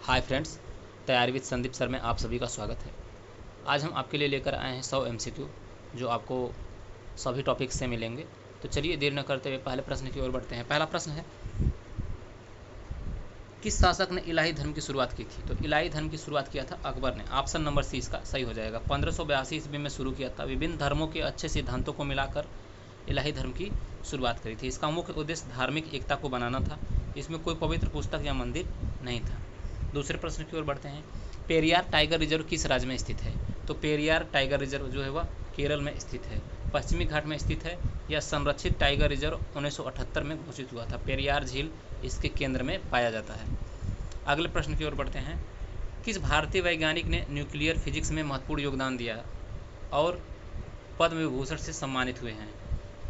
Hi friends, तैयारी with Sandeep sir में आप सभी का स्वागत है। आज हम आपके लिए लेकर आए हैं 100 MCQ जो आपको सभी टॉपिक से मिलेंगे। तो चलिए देर न करते हुए पहले प्रश्न की ओर बढ़ते हैं। पहला प्रश्न है, किस शासक ने इलाही धर्म की शुरुआत की थी? तो इलाही धर्म की शुरुआत किया था अकबर ने। ऑप्शन नंबर सी इसका सही हो जाएगा। 1582 ईस्वी में शुरू किया था। विभिन्न धर्मों के अच्छे सिद्धांतों को मिलाकर इलाही धर्म की शुरुआत करी थी। इसका मुख्य उद्देश्य धार्मिक एकता को बनाना था। इसमें कोई पवित्र पुस्तक या मंदिर नहीं था। दूसरे प्रश्न की ओर बढ़ते हैं। पेरियार टाइगर रिजर्व किस राज्य में स्थित है? तो पेरियार टाइगर रिजर्व जो है वह केरल में स्थित है। पश्चिमी घाट में स्थित है। यह संरक्षित टाइगर रिजर्व 1978 में घोषित हुआ था। पेरियार झील इसके केंद्र में पाया जाता है। अगले प्रश्न की ओर बढ़ते हैं। किस भारतीय वैज्ञानिक ने न्यूक्लियर फिजिक्स में महत्वपूर्ण योगदान दिया और पद्म विभूषण से सम्मानित हुए हैं?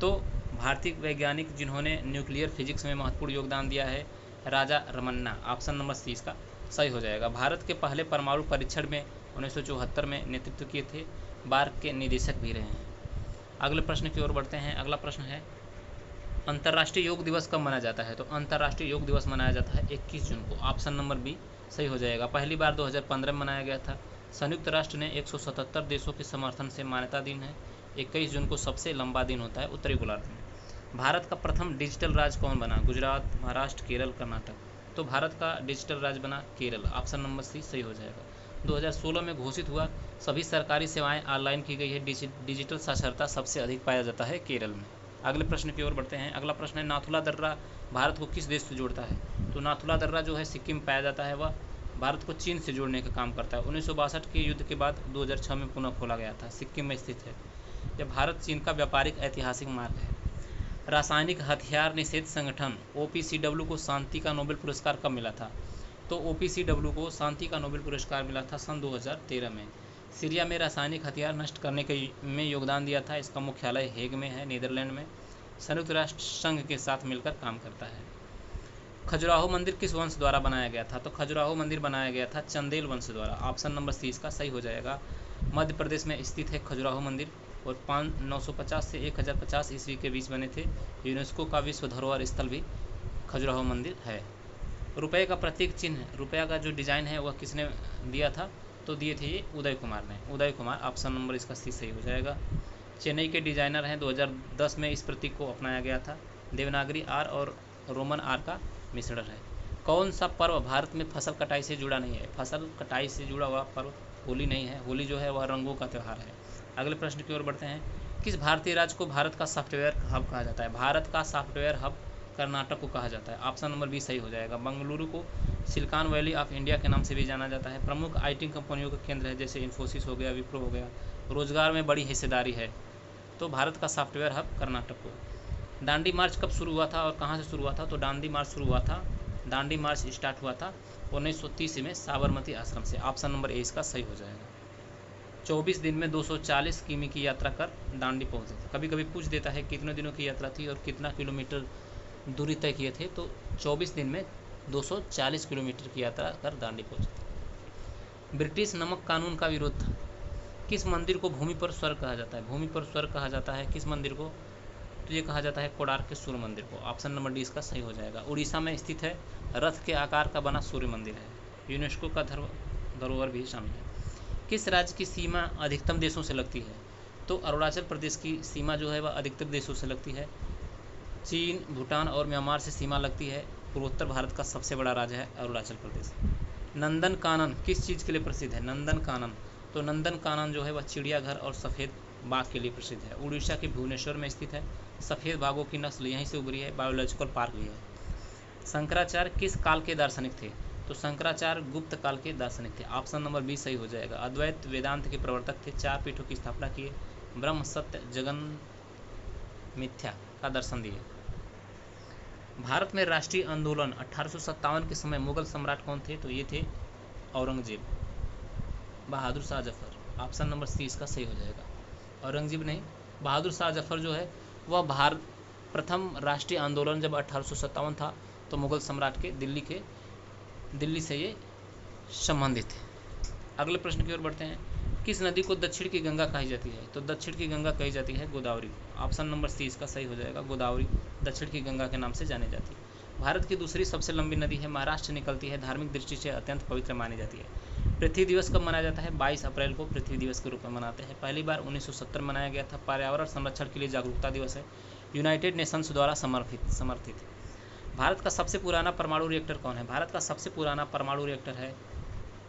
तो भारतीय वैज्ञानिक जिन्होंने न्यूक्लियर फिजिक्स में महत्वपूर्ण योगदान दिया है, Raja Ramanna. Option number C इसका सही हो जाएगा। भारत के पहले परमाणु परीक्षण में 1974 में नेतृत्व किए थे। बार्क के निदेशक भी रहे हैं। अगले प्रश्न की ओर बढ़ते हैं। अगला प्रश्न है, अंतर्राष्ट्रीय योग दिवस कब मनाया जाता है? तो अंतर्राष्ट्रीय योग दिवस मनाया जाता है 21 जून को। ऑप्शन नंबर बी सही हो जाएगा। पहली बार 2015 में मनाया गया था। संयुक्त राष्ट्र ने 177 देशों के समर्थन से मान्यता दी है। 21 जून को सबसे लंबा दिन होता है उत्तरी गोलार्ध में। भारत का प्रथम डिजिटल राज्य कौन बना? गुजरात, महाराष्ट्र, केरल, कर्नाटक। तो भारत का डिजिटल राज्य बना केरल। ऑप्शन नंबर सी सही हो जाएगा। 2016 में घोषित हुआ सभी सरकारी सेवाएं ऑनलाइन की गई है। डिजिटल साक्षरता सबसे अधिक पाया जाता है केरल में। अगले प्रश्न की ओर बढ़ते हैं। अगला प्रश्न है, नाथुला दर्रा भारत को किस देश से जोड़ता है? तो नाथुला दर्रा जो है सिक्किम पाया जाता है। वह भारत को चीन से जोड़ने का काम करता है। 1962 के युद्ध के बाद 2006 में पुनः खोला गया था। सिक्किम में स्थित है। यह भारत चीन का व्यापारिक ऐतिहासिक मार्ग है। रासायनिक हथियार निषेध संगठन OPCW को शांति का नोबेल पुरस्कार कब मिला था? तो OPCW को शांति का नोबेल पुरस्कार मिला था सन 2013 में। सीरिया में रासायनिक हथियार नष्ट करने के में योगदान दिया था। इसका मुख्यालय हेग में है, नीदरलैंड में। संयुक्त राष्ट्र संघ के साथ मिलकर काम करता है। खजुराहो मंदिर किस वंश द्वारा बनाया गया था? तो खजुराहो मंदिर बनाया गया था चंदेल वंश द्वारा। ऑप्शन नंबर सी इसका सही हो जाएगा। मध्य प्रदेश में स्थित है खजुराहो मंदिर और 950 से 1050 ईस्वी के बीच बने थे। यूनेस्को का विश्व धरोहर स्थल भी खजुराहो मंदिर है। रुपये का प्रतीक चिन्ह, रुपया का जो डिज़ाइन है वह किसने दिया था? तो दिए थे ये उदय कुमार ने। उदय कुमार, ऑप्शन नंबर इसका सी सही हो जाएगा। चेन्नई के डिजाइनर हैं। 2010 में इस प्रतीक को अपनाया गया था। देवनागरी आर और रोमन आर का मिश्रण है। कौन सा पर्व भारत में फसल कटाई से जुड़ा नहीं है? फसल कटाई से जुड़ा हुआ पर्व होली नहीं है। होली जो है वह रंगों का त्यौहार है। अगले प्रश्न की ओर बढ़ते हैं। किस भारतीय राज्य को भारत का सॉफ्टवेयर हब कहा जाता है? भारत का सॉफ्टवेयर हब कर्नाटक को कहा जाता है। ऑप्शन नंबर बी सही हो जाएगा। बेंगलुरु को सिलिकॉन वैली ऑफ इंडिया के नाम से भी जाना जाता है। प्रमुख IT कंपनियों का केंद्र है, जैसे इन्फोसिस हो गया, विप्रो हो गया। रोजगार में बड़ी हिस्सेदारी है। तो भारत का सॉफ्टवेयर हब कर्नाटक को। दांडी मार्च कब शुरू हुआ था और कहाँ से शुरू हुआ था? तो दांडी मार्च शुरू हुआ था, दांडी मार्च स्टार्ट हुआ था 1930 में साबरमती आश्रम से। ऑप्शन नंबर ए इसका सही हो जाएगा। 24 दिन में 240 किमी की यात्रा कर दांडी पहुंचे थे। कभी कभी पूछ देता है कितने दिनों की यात्रा थी और कितना किलोमीटर दूरी तय किए थे। तो 24 दिन में 240 किलोमीटर की यात्रा कर दांडी पहुंचे थे। ब्रिटिश नमक कानून का विरोध था। किस मंदिर को भूमि पर स्वर्ग कहा जाता है? भूमि पर स्वर्ग कहा जाता है किस मंदिर को? तो ये कहा जाता है कोणार्क के सूर्य मंदिर को। ऑप्शन नंबर डी इसका सही हो जाएगा। उड़ीसा में स्थित है, रथ के आकार का बना सूर्य मंदिर है। यूनेस्को का धरोहर भी शामिल है। किस राज्य की सीमा अधिकतम देशों से लगती है? तो अरुणाचल प्रदेश की सीमा जो है वह अधिकतर देशों से लगती है। चीन, भूटान और म्यांमार से सीमा लगती है। पूर्वोत्तर भारत का सबसे बड़ा राज्य है अरुणाचल प्रदेश। नंदन कानन किस चीज़ के लिए प्रसिद्ध है? नंदन कानन, तो नंदन कानन जो है वह चिड़ियाघर और सफ़ेद बाघ के लिए प्रसिद्ध है। उड़ीसा के भुवनेश्वर में स्थित है। सफ़ेद बाघों की नस्ल यहीं से उभरी है। बायोलॉजिकल पार्क भी है। शंकराचार्य किस काल के दार्शनिक थे? तो शंकराचार्य गुप्त काल के दार्शनिक थे। ऑप्शन नंबर बी सही हो जाएगा। अद्वैत वेदांत के प्रवर्तक थे। 4 पीठों की स्थापना किए। ब्रह्म, सत्य, जगन मिथ्या का दर्शन दिए। भारत में राष्ट्रीय आंदोलन 1857 के समय मुगल सम्राट कौन थे? तो ये थे Aurangzeb, Bahadur Shah Zafar. Option number C इसका सही हो जाएगा। औरंगजेब नहीं, बहादुर शाह जफर जो है वह भारत प्रथम राष्ट्रीय आंदोलन जब 1857 था तो मुगल सम्राट के दिल्ली से ये संबंधित है। अगले प्रश्न की ओर बढ़ते हैं। किस नदी को दक्षिण की गंगा कही जाती है? तो दक्षिण की गंगा कही जाती है गोदावरी। ऑप्शन नंबर सी इसका सही हो जाएगा। गोदावरी दक्षिण की गंगा के नाम से जानी जाती है। भारत की दूसरी सबसे लंबी नदी है महाराष्ट्र निकलती है, धार्मिक दृष्टि से अत्यंत पवित्र मानी जाती है। पृथ्वी दिवस कब मनाया जाता है? 22 अप्रैल को पृथ्वी दिवस के रूप में मनाते हैं। पहली बार 1970 में मनाया गया था। पर्यावरण संरक्षण के लिए जागरूकता दिवस है, यूनाइटेड नेशंस द्वारा समर्थित। भारत का सबसे पुराना परमाणु रिएक्टर कौन है? भारत का सबसे पुराना परमाणु रिएक्टर है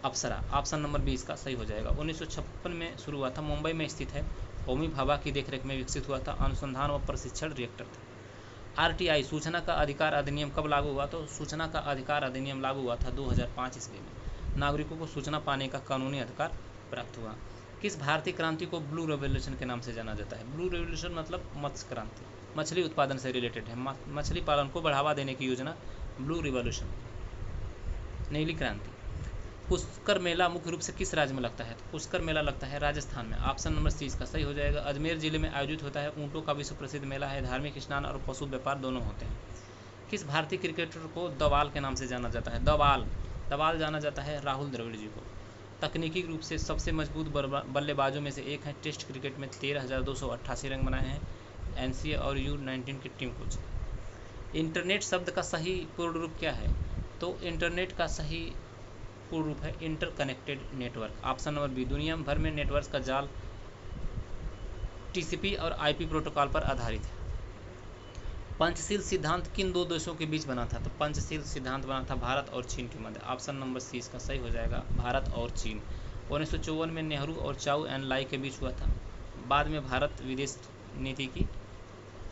अप्सरा। ऑप्शन नंबर 20 का सही हो जाएगा। 1956 में शुरू हुआ था, मुंबई में स्थित है, होमी भाभा की देखरेख में विकसित हुआ था, अनुसंधान व प्रशिक्षण रिएक्टर था। आरटीआई सूचना का अधिकार अधिनियम कब लागू हुआ? तो सूचना का अधिकार अधिनियम लागू हुआ था 2005 ईस्वी में। नागरिकों को सूचना पाने का कानूनी अधिकार प्राप्त हुआ। किस भारतीय क्रांति को ब्लू रेवोल्यूशन के नाम से जाना जाता है? ब्लू रेवोल्यूशन मतलब मत्स्य क्रांति, मछली उत्पादन से रिलेटेड है। मछली पालन को बढ़ावा देने की योजना ब्लू रिवॉल्यूशन, नीली क्रांति। पुष्कर मेला मुख्य रूप से किस राज्य में लगता है? तो पुष्कर मेला लगता है राजस्थान में। ऑप्शन नंबर 30 का सही हो जाएगा। अजमेर जिले में आयोजित होता है, ऊँटों का विश्व प्रसिद्ध मेला है, धार्मिक स्नान और पशु व्यापार दोनों होते हैं। किस भारतीय क्रिकेटर को दवाल के नाम से जाना जाता है? दवाल जाना जाता है राहुल द्रविड़ जी को। तकनीकी रूप से सबसे मजबूत बल्लेबाजों में से एक है, टेस्ट क्रिकेट में 13,288 रन बनाए हैं, एनसीए और U19 की टीम कोच। इंटरनेट शब्द का सही पूर्ण रूप क्या है? तो इंटरनेट का सही पूर्ण रूप है interconnected network. Option number B. दुनिया भर में नेटवर्क का जाल टीसीपी और आईपी प्रोटोकॉल पर आधारित है। पंचशील सिद्धांत किन दो देशों के बीच बना था? तो पंचशील सिद्धांत बना था भारत और चीन के मध्य। ऑप्शन नंबर सी इसका सही हो जाएगा, भारत और चीन। 1954 में नेहरू और चाउ एन लाई के बीच हुआ था। बाद में भारत विदेश नीति की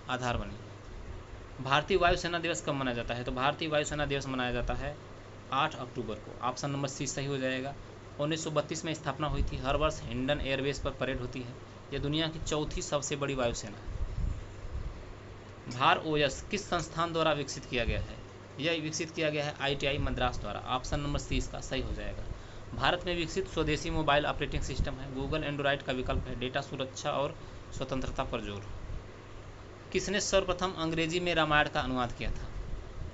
आधार बनी। भारतीय वायुसेना दिवस कब मनाया जाता है? तो भारतीय वायुसेना दिवस मनाया जाता है 8 अक्टूबर को। ऑप्शन नंबर सी सही हो जाएगा। 1932 में स्थापना हुई थी। हर वर्ष हिंडन एयरबेस पर परेड होती है। यह दुनिया की चौथी सबसे बड़ी वायुसेना है। भार ओएस किस संस्थान द्वारा विकसित किया गया है? यह विकसित किया गया है आईटीआई मद्रास द्वारा। ऑप्शन नंबर सी इसका सही हो जाएगा। भारत में विकसित स्वदेशी मोबाइल ऑपरेटिंग सिस्टम है, गूगल एंड्रॉयड का विकल्प है, डेटा सुरक्षा और स्वतंत्रता पर जोर। किसने सर्वप्रथम अंग्रेजी में रामायण का अनुवाद किया था?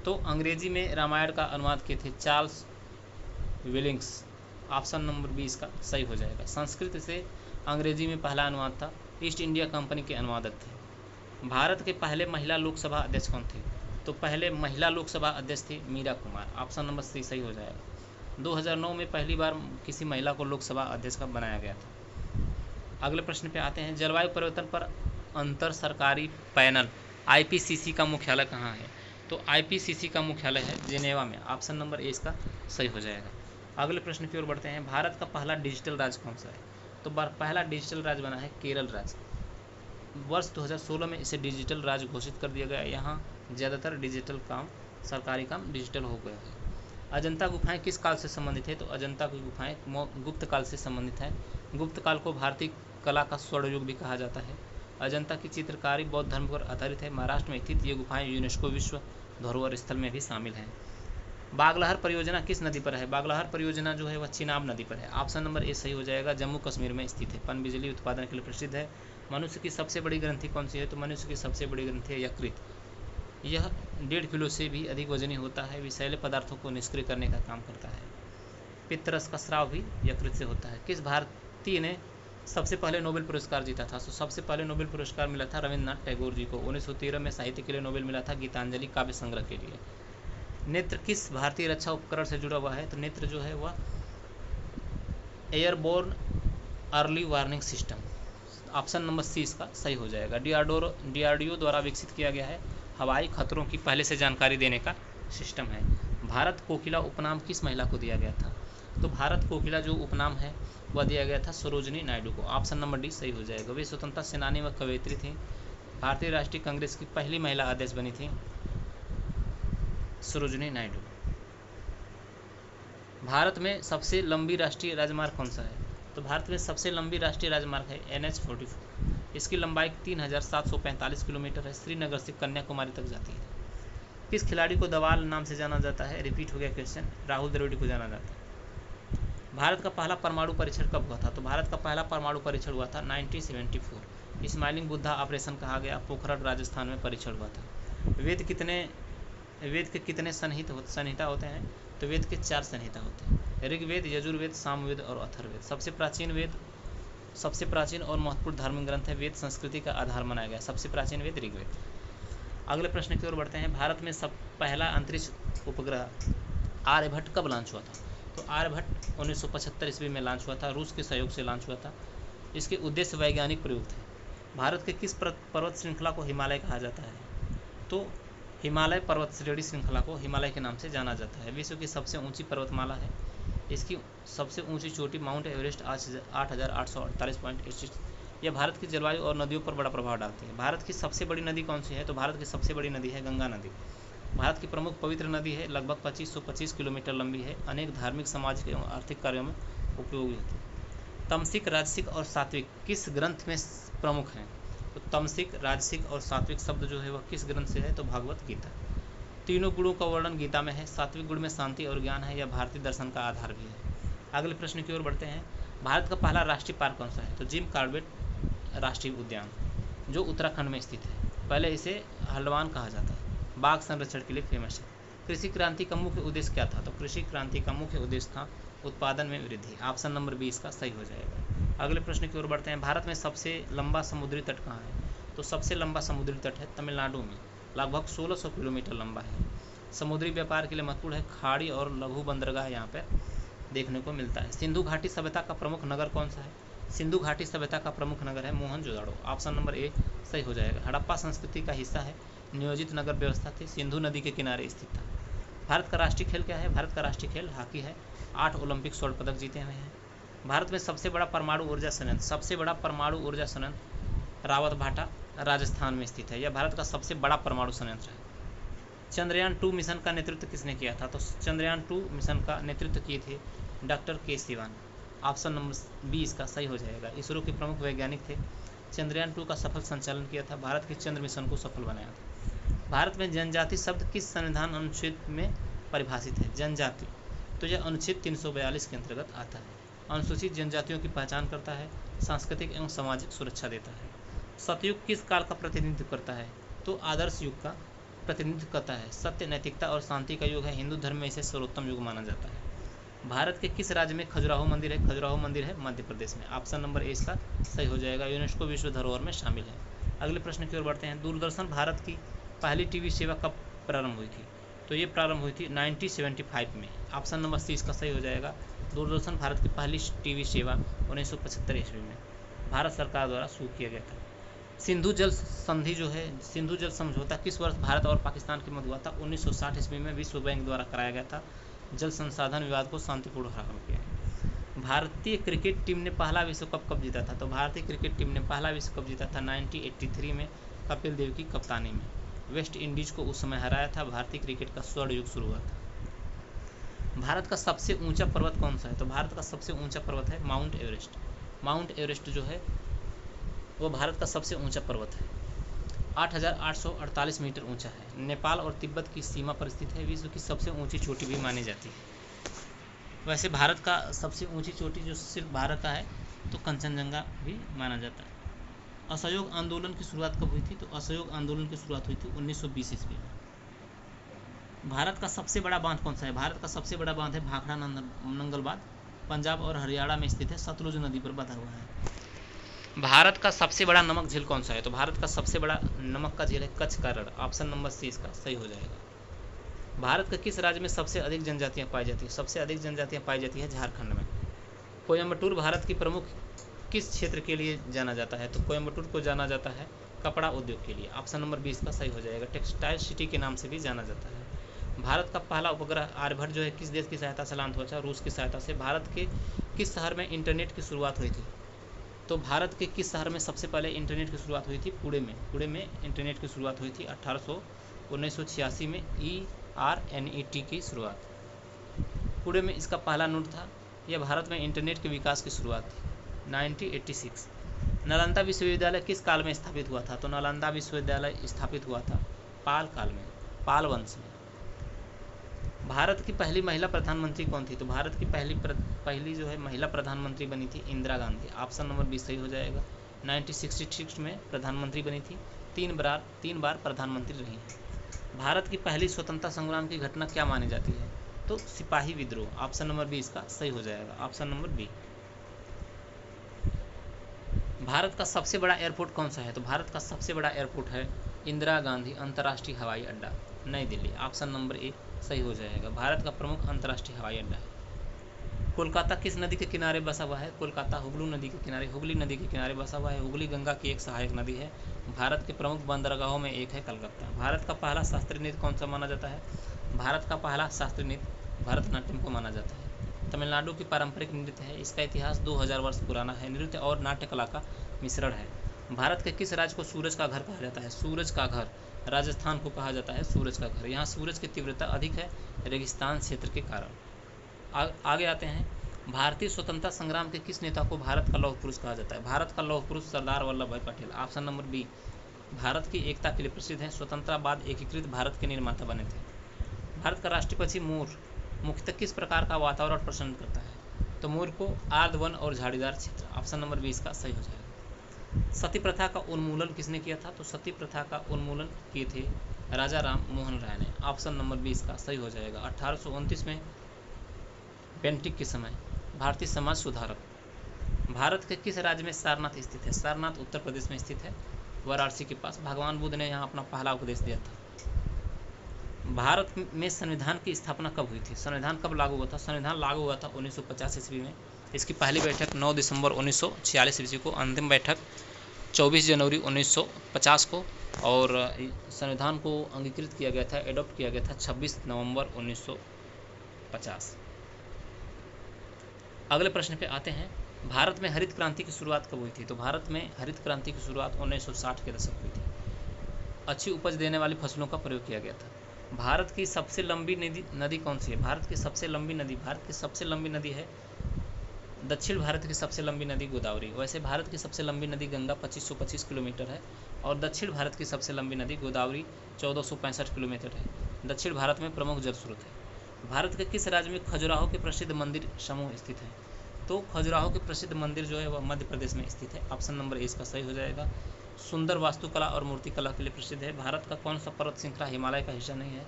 तो अंग्रेजी में रामायण का अनुवाद किए थे चार्ल्स विलिंग्स। ऑप्शन नंबर 20 का सही हो जाएगा। संस्कृत से अंग्रेजी में पहला अनुवाद था, ईस्ट इंडिया कंपनी के अनुवादक थे। भारत के पहले महिला लोकसभा अध्यक्ष कौन थे? तो पहले महिला लोकसभा अध्यक्ष थी Meera Kumar. Option number C सही हो जाएगा। 2009 में पहली बार किसी महिला को लोकसभा अध्यक्ष का बनाया गया था। अगले प्रश्न पे आते हैं। जलवायु परिवर्तन पर अंतर सरकारी पैनल आईपीसीसी का मुख्यालय कहाँ है? तो आईपीसीसी का मुख्यालय है जेनेवा में। ऑप्शन नंबर ए इसका सही हो जाएगा। अगले प्रश्न की ओर बढ़ते हैं। भारत का पहला डिजिटल राज्य कौन सा है? तो पहला डिजिटल राज्य बना है केरल राज्य। वर्ष 2016 में इसे डिजिटल राज्य घोषित कर दिया गया। यहाँ ज़्यादातर डिजिटल काम, सरकारी काम डिजिटल हो गया है। अजंता गुफाएं किस काल से संबंधित है? तो अजंता की गुफाएं गुप्त काल से संबंधित है। गुप्त काल को भारतीय कला का स्वर्ण युग भी कहा जाता है। अजंता की चित्रकारी बौद्ध धर्म पर आधारित है। महाराष्ट्र में स्थित ये गुफाएं यूनेस्को विश्व धरोहर स्थल में भी शामिल हैं। बागलहर परियोजना किस नदी पर है? बागलहर परियोजना जो है वह चिनाब नदी पर है। ऑप्शन नंबर ए सही हो जाएगा। जम्मू कश्मीर में स्थित है, पनबिजली उत्पादन के लिए प्रसिद्ध है। मनुष्य की सबसे बड़ी ग्रंथि कौन सी है? तो मनुष्य की सबसे बड़ी ग्रंथि है यकृत। यह 1.5 किलो से भी अधिक वजनी होता है। विषैले पदार्थों को निष्क्रिय करने का काम करता है। पित्तरस का स्राव भी यकृत से होता है। किस भारतीय ने सबसे पहले नोबेल पुरस्कार जीता था? तो सबसे पहले नोबेल पुरस्कार मिला था रविन्द्रनाथ टैगोर जी को। 1913 में साहित्य के लिए नोबेल मिला था गीतांजलि काव्य संग्रह के लिए। नेत्र किस भारतीय रक्षा उपकरण से जुड़ा हुआ है? तो नेत्र जो है वह airborne early warning system. Option number C इसका सही हो जाएगा। डीआरडीओ द्वारा विकसित किया गया है, हवाई खतरों की पहले से जानकारी देने का सिस्टम है। भारत कोकिला उपनाम किस महिला को दिया गया था? तो भारत कोकिला जो उपनाम है वह दिया गया था सरोजनी नायडू को। ऑप्शन नंबर डी सही हो जाएगा। वे स्वतंत्रता सेनानी व कवयित्री थी। भारतीय राष्ट्रीय कांग्रेस की पहली महिला अध्यक्ष बनी थी सरोजनी नायडू। भारत में सबसे लंबी राष्ट्रीय राजमार्ग कौन सा है? तो भारत में सबसे लंबी राष्ट्रीय राजमार्ग है NH-44। इसकी लंबाई 3,745 किलोमीटर है। श्रीनगर से कन्याकुमारी तक जाती है। किस खिलाड़ी को दवाल नाम से जाना जाता है? रिपीट हो गया क्वेश्चन। राहुल द्रविड़ को जाना जाता है। भारत का पहला परमाणु परीक्षण कब हुआ था? तो भारत का पहला परमाणु परीक्षण हुआ था 1974। स्माइलिंग बुद्धा ऑपरेशन कहा गया। पोखरण राजस्थान में परीक्षण हुआ था। वेद के कितने संहिता होते हैं? तो वेद के 4 संहिता होते हैं। ऋग्वेद, यजुर्वेद, सामवेद और अथर्ववेद। सबसे प्राचीन और महत्वपूर्ण धार्मिक ग्रंथ है। वेद संस्कृति का आधार माना गया। सबसे प्राचीन वेद ऋग्वेद। अगले प्रश्न की ओर बढ़ते हैं। भारत में पहला अंतरिक्ष उपग्रह आर्यभट्ट कब लॉन्च हुआ था? तो आर्यभट्ट 1975 ईस्वी में लॉन्च हुआ था, रूस के सहयोग से लॉन्च हुआ था। इसके उद्देश्य वैज्ञानिक प्रयोग थे। भारत के किस पर्वत श्रृंखला को हिमालय कहा जाता है? तो हिमालय पर्वत श्रेणी श्रृंखला को हिमालय के नाम से जाना जाता है। विश्व की सबसे ऊंची पर्वतमाला है। इसकी सबसे ऊंची चोटी माउंट एवरेस्ट 8,848.86। यह भारत की जलवायु और नदियों पर बड़ा प्रभाव डालती है। भारत की सबसे बड़ी नदी कौन सी है? तो भारत की सबसे बड़ी नदी है गंगा नदी। भारत की प्रमुख पवित्र नदी है, लगभग 2525 किलोमीटर लंबी है, अनेक धार्मिक, सामाजिक एवं आर्थिक कार्यों में उपयोगी होती है। तमसिक, राजसिक और सात्विक किस ग्रंथ में प्रमुख हैं? तो तमसिक, राजसिक और सात्विक शब्द जो है वह किस ग्रंथ से है? तो भागवत गीता। तीनों गुणों का वर्णन गीता में है। सात्विक गुण में शांति और ज्ञान है। यह भारतीय दर्शन का आधार भी है। अगले प्रश्न की ओर बढ़ते हैं। भारत का पहला राष्ट्रीय पार्क कौन सा है? तो जिम कॉर्बेट राष्ट्रीय उद्यान, जो उत्तराखंड में स्थित है। पहले इसे हल्द्वानी कहा जाता है। बाघ संरक्षण के लिए फेमस है। कृषि क्रांति का मुख्य उद्देश्य क्या था? तो कृषि क्रांति का मुख्य उद्देश्य था उत्पादन में वृद्धि। ऑप्शन नंबर 20 का सही हो जाएगा। अगले प्रश्न की ओर बढ़ते हैं। भारत में सबसे लंबा समुद्री तट कहाँ है? तो सबसे लंबा समुद्री तट है तमिलनाडु में, लगभग 1600 किलोमीटर लंबा है। समुद्री व्यापार के लिए महत्वपूर्ण है। खाड़ी और लघु बंदरगाह यहाँ पर देखने को मिलता है। सिंधु घाटी सभ्यता का प्रमुख नगर कौन सा है? सिंधु घाटी सभ्यता का प्रमुख नगर है मोहनजोदड़ो। ऑप्शन नंबर ए सही हो जाएगा। हड़प्पा संस्कृति का हिस्सा है। नियोजित नगर व्यवस्था थी। सिंधु नदी के किनारे स्थित था। भारत का राष्ट्रीय खेल क्या है? भारत का राष्ट्रीय खेल हॉकी है। 8 ओलंपिक स्वर्ण पदक जीते हुए हैं। भारत में सबसे बड़ा परमाणु ऊर्जा संयंत्र, सबसे बड़ा परमाणु ऊर्जा संयंत्र रावतभाटा राजस्थान में स्थित है। यह भारत का सबसे बड़ा परमाणु संयंत्र है। चंद्रयान 2 मिशन का नेतृत्व किसने किया था? तो चंद्रयान 2 मिशन का नेतृत्व किए थे डॉक्टर के सिवान। ऑप्शन नंबर 20 का सही हो जाएगा। इसरो के प्रमुख वैज्ञानिक थे। चंद्रयान 2 का सफल संचालन किया था। भारत के चंद्र मिशन को सफल बनाया था। भारत में जनजाति शब्द किस संविधान अनुच्छेद में परिभाषित है? जनजाति, तो यह अनुच्छेद 342 के अंतर्गत आता है। अनुसूचित जनजातियों की पहचान करता है, सांस्कृतिक एवं सामाजिक सुरक्षा देता है। सतयुग किस काल का प्रतिनिधित्व करता है? तो आदर्श युग का प्रतिनिधित्व करता है। सत्य, नैतिकता और शांति का युग है। हिंदू धर्म में इसे सर्वोत्तम युग माना जाता है। भारत के किस राज्य में खजुराहो मंदिर है? खजुराहो मंदिर है मध्य प्रदेश में। ऑप्शन नंबर ए इसका सही हो जाएगा। यूनेस्को विश्व धरोहर में शामिल है। अगले प्रश्न की ओर बढ़ते हैं। दूरदर्शन भारत की पहली टीवी सेवा कब प्रारंभ हुई थी? तो ये प्रारंभ हुई थी 1975 में। ऑप्शन नंबर सी इसका सही हो जाएगा। दूरदर्शन भारत की पहली टीवी सेवा 1975 ईस्वी में भारत सरकार द्वारा शुरू किया गया था। सिंधु जल संधि जो है, सिंधु जल समझौता किस वर्ष भारत और पाकिस्तान के मध्य हुआ था? 1960 ईस्वी में विश्व बैंक द्वारा कराया गया था। जल संसाधन विवाद को शांतिपूर्ण हल किया। भारतीय क्रिकेट टीम ने पहला विश्व कप कब जीता था? तो भारतीय क्रिकेट टीम ने पहला विश्व कप जीता था 1983 में कपिल देव की कप्तानी में। वेस्ट इंडीज को उस समय हराया था। भारतीय क्रिकेट का स्वर्ण युग शुरू हुआ था। भारत का सबसे ऊंचा पर्वत कौन सा है? तो भारत का सबसे ऊंचा पर्वत है माउंट एवरेस्ट। माउंट एवरेस्ट जो है वो भारत का सबसे ऊंचा पर्वत है। 8,848 मीटर ऊंचा है। नेपाल और तिब्बत की सीमा पर स्थित है। विश्व की सबसे ऊंची चोटी भी मानी जाती है। वैसे भारत का सबसे ऊंची चोटी जो सिर्फ भारत का है तो कंचनजंगा भी माना जाता है। असहयोग आंदोलन की शुरुआत कब हुई थी? तो असहयोग आंदोलन की शुरुआत हुई थी 1920 ईस्वी में। भारत का सबसे बड़ा बांध कौन सा है? भारत का सबसे बड़ा बांध है भाखड़ा नंगल बांध, पंजाब और हरियाणा में स्थित है। सतलुज नदी पर बंधा हुआ है। भारत का सबसे बड़ा नमक झील कौन सा है? तो भारत का सबसे बड़ा नमक का झील है कच्छ का रण। ऑप्शन नंबर सी इसका सही हो जाएगा। भारत के किस राज्य में सबसे अधिक जनजातियां पाई जाती है? सबसे अधिक जनजातियां पाई जाती है झारखंड में। कोयम्बटूर भारत की प्रमुख किस क्षेत्र के लिए जाना जाता है? तो कोयम्बटूर को जाना जाता है कपड़ा उद्योग के लिए। ऑप्शन नंबर 20 का सही हो जाएगा। टेक्सटाइल सिटी के नाम से भी जाना जाता है। भारत का पहला उपग्रह आर्यभट्ट जो है किस देश की सहायता से लॉन्च हुआ था? रूस की सहायता से। भारत के किस शहर में इंटरनेट की शुरुआत हुई थी? तो भारत के किस शहर में सबसे पहले इंटरनेट की शुरुआत हुई थी? पुणे में। पुणे में इंटरनेट की शुरुआत हुई थी 1986 में ERNET की शुरुआत। पुणे में इसका पहला नोड था। यह भारत में इंटरनेट के विकास की शुरुआत थी 1986। नालंदा विश्वविद्यालय किस काल में स्थापित हुआ था? तो नालंदा विश्वविद्यालय स्थापित हुआ था पाल काल में, पाल वंश में। भारत की पहली महिला प्रधानमंत्री कौन थी? तो भारत की पहली जो है महिला प्रधानमंत्री बनी थी इंदिरा गांधी। ऑप्शन नंबर 20 सही हो जाएगा। 1966 में प्रधानमंत्री बनी थी। तीन बार प्रधानमंत्री रही हैं। भारत की पहली स्वतंत्रता संग्राम की घटना क्या मानी जाती है? तो सिपाही विद्रोह। ऑप्शन नंबर 20 का सही हो जाएगा। Option number B. भारत का सबसे बड़ा एयरपोर्ट कौन सा है? तो भारत का सबसे बड़ा एयरपोर्ट है इंदिरा गांधी अंतर्राष्ट्रीय हवाई अड्डा नई दिल्ली, ऑप्शन नंबर ए सही हो जाएगा। भारत का प्रमुख अंतर्राष्ट्रीय हवाई अड्डा है। कोलकाता किस नदी के किनारे बसा हुआ है? कोलकाता हुगली नदी के किनारे, हुगली नदी के किनारे बसा हुआ है। हुगली गंगा की एक सहायक नदी है। भारत के प्रमुख बंदरगाहों में एक है कलकत्ता। भारत का पहला शास्त्रीय नृत्य कौन सा माना जाता है? भारत का पहला शास्त्रीय नृत्य भरतनाट्यम को माना जाता है। तमिलनाडु की पारंपरिक नृत्य है। इसका इतिहास 2000 वर्ष पुराना है। नृत्य और नाट्य कला का मिश्रण है। भारत के किस राज्य को सूरज का घर कहा जाता है? सूरज का घर राजस्थान को कहा जाता है सूरज का घर। यहाँ सूरज की तीव्रता अधिक है रेगिस्तान क्षेत्र के कारण। आगे आते हैं, भारतीय स्वतंत्रता संग्राम के किस नेता को भारत का लौह पुरुष कहा जाता है? भारत का लौह पुरुष Sardar Vallabh bhai Patel, option number B. Bharat की एकता के लिए प्रसिद्ध है। स्वतंत्रता बाद एकीकृत भारत के निर्माता बने थे। भारत का राष्ट्रीय पक्षी मोर मुख्यतः किस प्रकार का वातावरण पसंद करता है? तो मोर को आर्द्र वन और झाड़ीदार क्षेत्र, ऑप्शन नंबर बी इसका सही हो जाएगा। सती प्रथा का उन्मूलन किसने किया था? तो सती प्रथा का उन्मूलन किए थे राजा राम मोहन राय ने, ऑप्शन नंबर बी इसका सही हो जाएगा। 1829 में पेंटिक के समय भारतीय समाज सुधारक। भारत के किस राज्य में सारनाथ स्थित है? सारनाथ उत्तर प्रदेश में स्थित है, वाराणसी के पास। भगवान बुद्ध ने यहाँ अपना पहला उपदेश दिया था। भारत में संविधान की स्थापना कब हुई थी? संविधान कब लागू हुआ था? संविधान लागू हुआ था 1950 ईस्वी में। इसकी पहली बैठक 9 दिसंबर 1946 ईस्वी को, अंतिम बैठक 24 जनवरी 1950 को, और संविधान को अंगीकृत किया गया था, एडॉप्ट किया गया था 26 नवंबर 1950। अगले प्रश्न पे आते हैं, भारत में हरित क्रांति की शुरुआत कब हुई थी? तो भारत में हरित क्रांति की शुरुआत 1960 के दशक हुई थी। अच्छी उपज देने वाली फसलों का प्रयोग किया गया था। भारत की सबसे लंबी नदी कौन सी है? भारत की सबसे लंबी नदी है दक्षिण भारत की सबसे लंबी नदी गोदावरी। वैसे भारत की सबसे लंबी नदी गंगा 2525 किलोमीटर है, और दक्षिण भारत की सबसे लंबी नदी गोदावरी 1465 किलोमीटर है। दक्षिण भारत में प्रमुख जल स्रोत है। भारत के किस राज्य में खजुराहो के प्रसिद्ध मंदिर समूह स्थित है? तो खजुराहो के प्रसिद्ध मंदिर जो है वह मध्य प्रदेश में स्थित है, ऑप्शन नंबर ए इसका सही हो जाएगा। सुंदर वास्तुकला और मूर्तिकला के लिए प्रसिद्ध है। भारत का कौन सा पर्वत श्रृंखला हिमालय का हिस्सा नहीं है?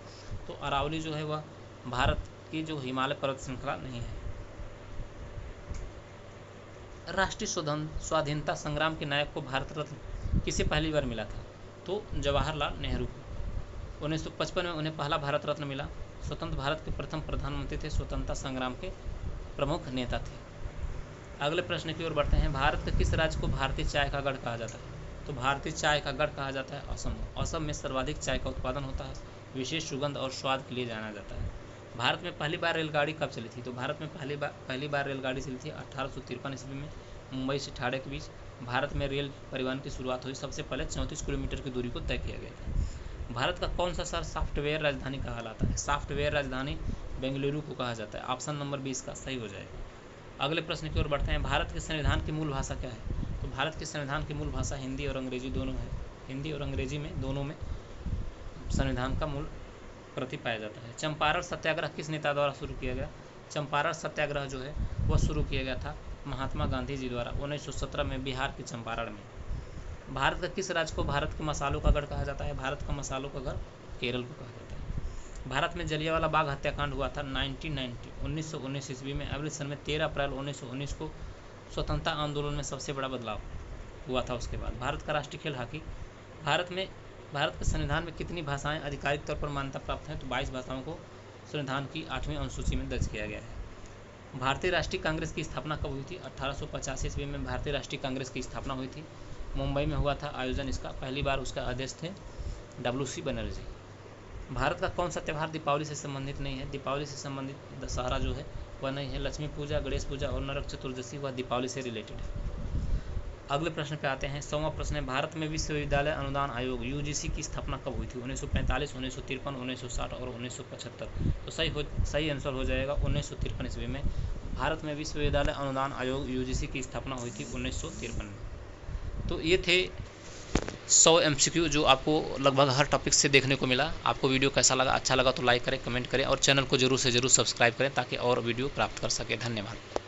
तो अरावली जो है वह भारत की जो हिमालय पर्वत श्रृंखला नहीं है। राष्ट्रीय स्वाधीनता संग्राम के नायक को भारत रत्न किसे पहली बार मिला था? तो जवाहरलाल नेहरू को। 1955 में उन्हें पहला भारत रत्न मिला। स्वतंत्र भारत के प्रथम प्रधानमंत्री थे, स्वतंत्रता संग्राम के प्रमुख नेता थे। अगले प्रश्न की ओर बढ़ते हैं, भारत के किस राज्य को भारतीय चाय का गढ़ कहा जाता है? तो भारतीय चाय का गढ़ कहा जाता है असम। असम में सर्वाधिक चाय का उत्पादन होता है, विशेष सुगंध और स्वाद के लिए जाना जाता है। भारत में पहली बार रेलगाड़ी कब चली थी? तो भारत में पहली बार रेलगाड़ी चली थी 1853 ईस्वी में, मुंबई से ठाणे के बीच। भारत में रेल परिवहन की शुरुआत हुई। सबसे पहले 34 किलोमीटर की दूरी को तय किया गया था। भारत का कौन सा शहर सॉफ्टवेयर राजधानी कहलाता है? सॉफ्टवेयर राजधानी बेंगलुरु को कहा जाता है, ऑप्शन नंबर 20 का सही हो जाएगा। अगले प्रश्न की ओर बढ़ते हैं, भारत के संविधान की मूल भाषा क्या है? तो भारत के संविधान की मूल भाषा हिंदी और अंग्रेजी दोनों है। हिंदी और अंग्रेजी में दोनों में संविधान का मूल प्रति पाया जाता है। चंपारण सत्याग्रह किस नेता द्वारा शुरू किया गया? चंपारण सत्याग्रह जो है वह शुरू किया गया था महात्मा गांधी जी द्वारा 1917 में बिहार के चंपारण में। भारत का किस राज्य को भारत के मसालों का गढ़ कहा जाता है? भारत का मसालों का गढ़ केरल को कहा जाता है। भारत में जलियांवाला बाग हत्याकांड हुआ था 1919 ईस्वी में। अमृतसर में 13 अप्रैल 1919 को स्वतंत्रता आंदोलन में सबसे बड़ा बदलाव हुआ था। उसके बाद भारत का राष्ट्रीय खेल हॉकी। भारत के संविधान में कितनी भाषाएं आधिकारिक तौर पर मान्यता प्राप्त हैं? तो 22 भाषाओं को संविधान की 8वीं अनुसूची में दर्ज किया गया है। भारतीय राष्ट्रीय कांग्रेस की स्थापना कब हुई थी? 1885 ईस्वी में भारतीय राष्ट्रीय कांग्रेस की स्थापना हुई थी। मुंबई में हुआ था आयोजन इसका। पहली बार उसका अध्यक्ष थे WC बनर्जी। भारत का कौन सा त्यौहार दीपावली से संबंधित नहीं है? दीपावली से संबंधित दशहरा जो है वह नहीं है। लक्ष्मी पूजा, गणेश पूजा और नरक चतुर्दशी वह दीपावली से रिलेटेड है। अगले प्रश्न पे आते हैं। 100वां प्रश्न है, भारत में विश्वविद्यालय अनुदान आयोग UGC की स्थापना कब हुई थी? 1945, 1953, 1960 और 1975। तो सही आंसर हो जाएगा 1953 ईस्वी में भारत में विश्वविद्यालय अनुदान आयोग UGC की स्थापना हुई थी 1953 में। तो ये थे 100 MCQ जो आपको लगभग हर टॉपिक से देखने को मिला। आपको वीडियो कैसा लगा? अच्छा लगा तो लाइक करें, कमेंट करें और चैनल को जरूर से जरूर सब्सक्राइब करें ताकि और वीडियो प्राप्त कर सके। धन्यवाद।